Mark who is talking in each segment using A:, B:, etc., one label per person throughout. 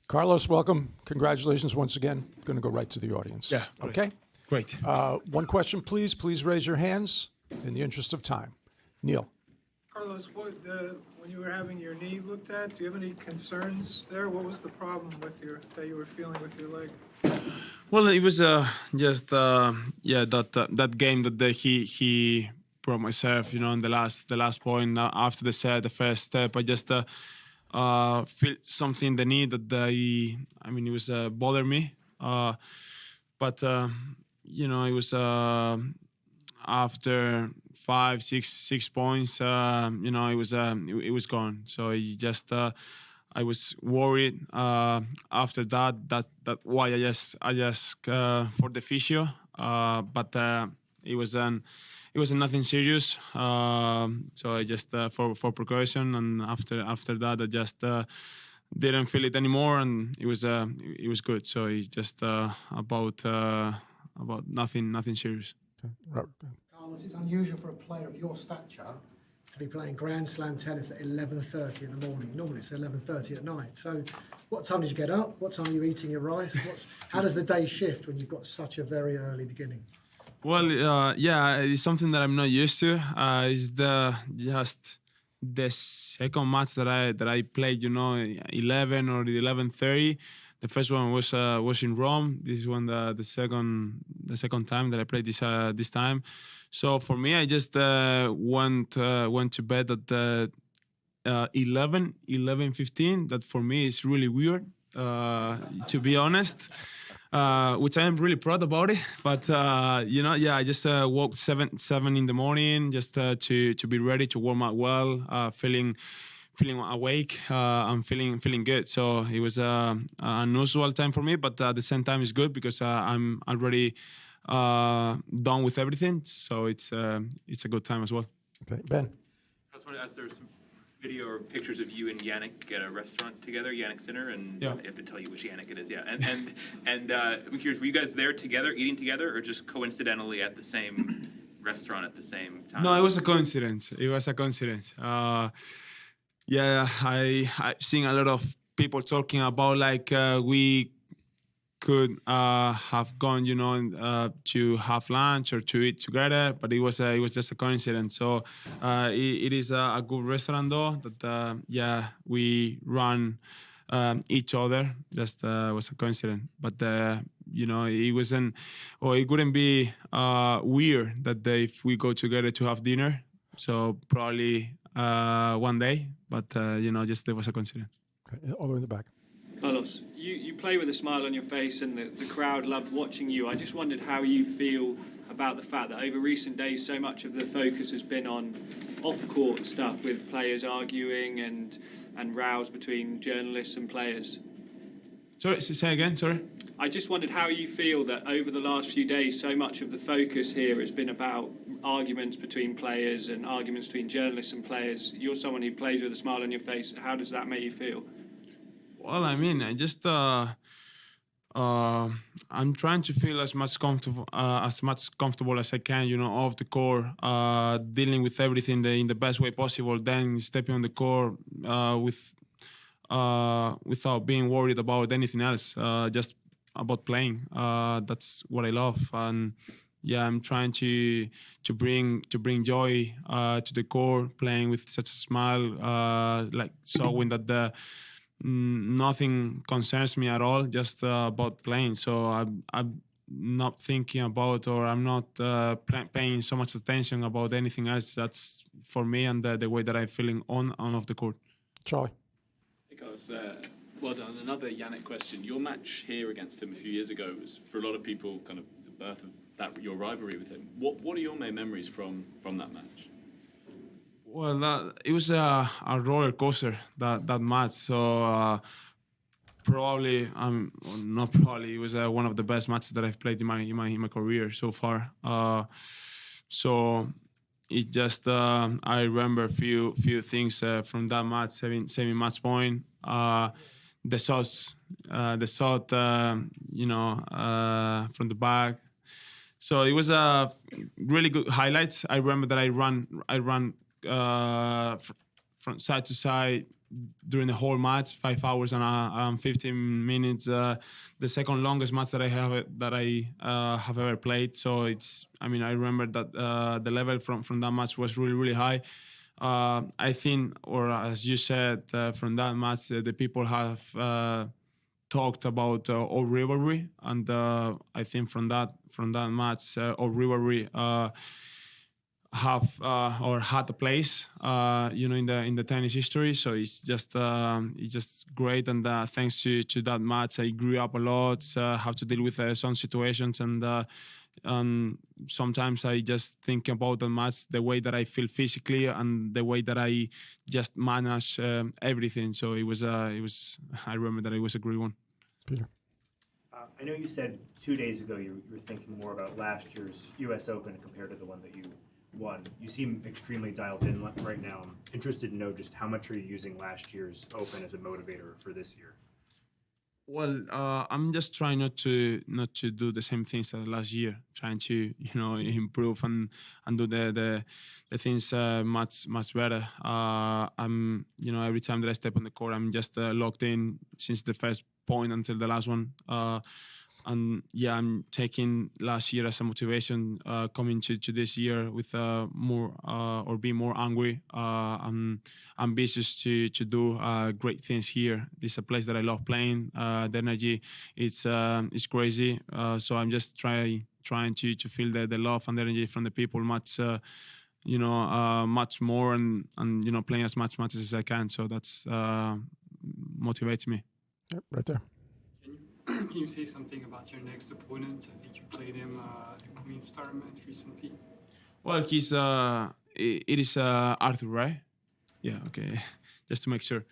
A: Carlos, welcome. Congratulations once again. Going to go right to the audience.
B: Yeah.
A: Okay?
B: Great.
A: One question, please. Please raise your hands in the interest of time. Neil.
C: Carlos, when you were having your knee looked at, do you have any concerns there? What was the problem that you were feeling with your leg?
B: Well, it was just that game that he brought myself, in the last point after the first step. I just feel something in the knee that it was bother me, but it was after 5, 6 points, it was gone. So I was worried after that why I just for the physio, but it was nothing serious. So I just for precaution, and after that I just didn't feel it anymore, and it was good. So it's just about nothing serious.
A: Okay. Robert.
D: Carlos, it's unusual for a player of your stature to be playing Grand Slam tennis at 11:30 in the morning. Normally it's 11:30 at night. So what time did you get up? What time are you eating your rice? How does the day shift when you've got such a very early beginning?
B: Well, it's something that I'm not used to. It's just the second match that I played, 11 or 11:30. The first one was in Rome. This one the second time that I played this time. So for me, I just went to bed at 11:15. That for me is really weird, to be honest. Which I am really proud about it. But I just woke 7 in the morning just to be ready to warm up well, feeling awake and feeling good. So it was an unusual time for me, but at the same time it's good because I'm already done with everything. So it's a good time as well.
A: Okay, Ben.
E: I just wanted to ask, there's some video or pictures of you and Jannik at a restaurant together, Jannik Sinner, and
B: Yeah.
E: I have to tell you which Jannik it is, yeah. And I'm curious, were you guys there together, eating together, or just coincidentally at the same restaurant at the same time?
B: No, it was a coincidence. I've seen a lot of people talking about we could have gone, to have lunch or to eat together, but it was just a coincidence. So it is a good restaurant though. That we run each other. Just was a coincidence, but it wasn't, or it wouldn't be weird that if we go together to have dinner. So probably one day, but just there was a coincidence.
A: Okay, all the way in the back.
F: Carlos, you play with a smile on your face, and the crowd loved watching you. I just wondered how you feel about the fact that over recent days so much of the focus has been on off-court stuff with players arguing and rows between journalists and players.
B: Sorry, say again, sorry.
F: I just wondered how you feel that over the last few days so much of the focus here has been about arguments between players and arguments between journalists and players. You're someone who plays with a smile on your face. How does that make you feel?
B: Well, I just I'm trying to feel as much comfortable as I can, off the court, dealing with everything in the best way possible. Then stepping on the court without being worried about anything else, just about playing. That's what I love, and I'm trying to bring joy to the court, playing with such a smile, showing that nothing concerns me at all, just about playing. So I'm not thinking about, or I'm not paying so much attention about anything else. That's for me and the way that I'm feeling on off the court.
A: Charlie.
G: Because, well done. Another Jannik question. Your match here against him a few years ago was, for a lot of people, kind of the birth of your rivalry with him. What are your main memories from that match?
B: Well, it was a roller coaster, that match. So probably, not probably, it was one of the best matches that I've played in my career so far. So it just I remember a few things from that match, saving match point. The shot, from the back. So it was a really good highlights. I remember that I run from side to side during the whole match, 5 hours and 15 minutes. The second longest match that I have ever played. So I remember that the level from that match was really, really high. I think, or as you said, from that match, the people have talked about our rivalry, and I think from that match, our rivalry have or had a place, in the tennis history. So it's just great, and thanks to that match, I grew up a lot. Have to deal with some situations, and sometimes I just think about the match, the way that I feel physically, and the way that I just manage everything. So it was. I remember that it was a great one.
A: Peter.
H: I know you said 2 days ago you were thinking more about last year's U.S. Open compared to the one that you won. You seem extremely dialed in right now. I'm interested to know just how much are you using last year's Open as a motivator for this year?
B: Well, I'm just trying not to do the same things as last year. Trying to improve and do the things much better. I'm every time that I step on the court, I'm just locked in since the first point until the last one. And yeah, I'm taking last year as a motivation, coming to this year with more or being more angry. I'm ambitious to do great things here. This is a place that I love playing. The energy, it's crazy. So I'm just trying to feel the love and the energy from the people much more, and playing as much matches as I can. So that's motivates me.
A: Yep, right there.
I: Can you say something about your next opponent? I think you played him the Queen's tournament recently.
B: Well, it is Arthur, right? Yeah, okay. Just to make sure.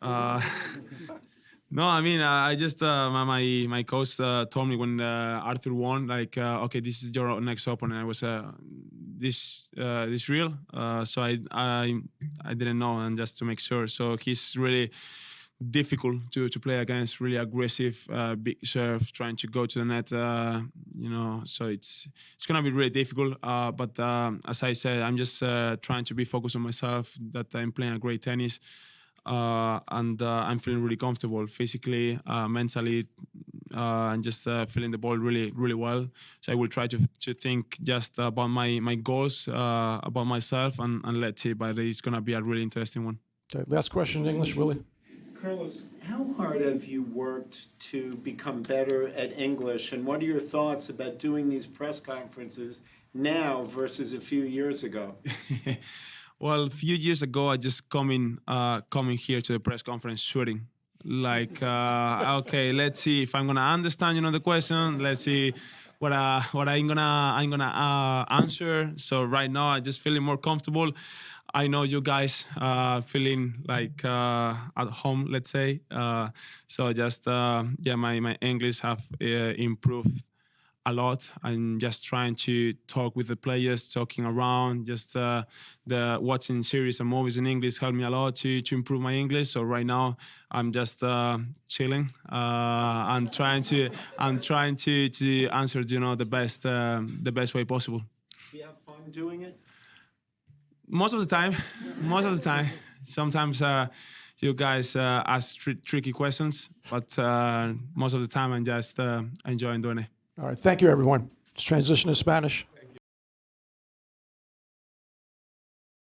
B: No, I just my coach told me when Arthur won, like, okay, this is your next opponent. I was this real? So I didn't know, and just to make sure. So he's really difficult to play against, really aggressive, big serve, trying to go to the net, so it's gonna be really difficult, but as I said, I'm just trying to be focused on myself, that I'm playing a great tennis, and I'm feeling really comfortable physically, mentally, and just feeling the ball really, really well. So I will try to think just about my goals, about myself, and let's see, but it's gonna be a really interesting one.
A: Okay, last question in English, Willie.
J: Carlos, how hard have you worked to become better at English, and what are your thoughts about doing these press conferences now versus a few years ago?
B: Well, a few years ago, I just coming here to the press conference sweating, like, okay, let's see if I'm gonna understand, the question. Let's see what I'm gonna answer. So right now, I just feeling more comfortable. I know you guys feeling like at home, let's say. So just my English have improved a lot. I'm just trying to talk with the players, talking around. Just the watching series and movies in English helped me a lot to improve my English. So right now I'm just chilling. I'm trying to answer, the best way possible.
J: Do you have fun doing it?
B: Most of the time. Sometimes you guys ask tricky questions, but most of the time I'm just enjoying doing it.
A: All right, thank you, everyone. Let's transition to Spanish.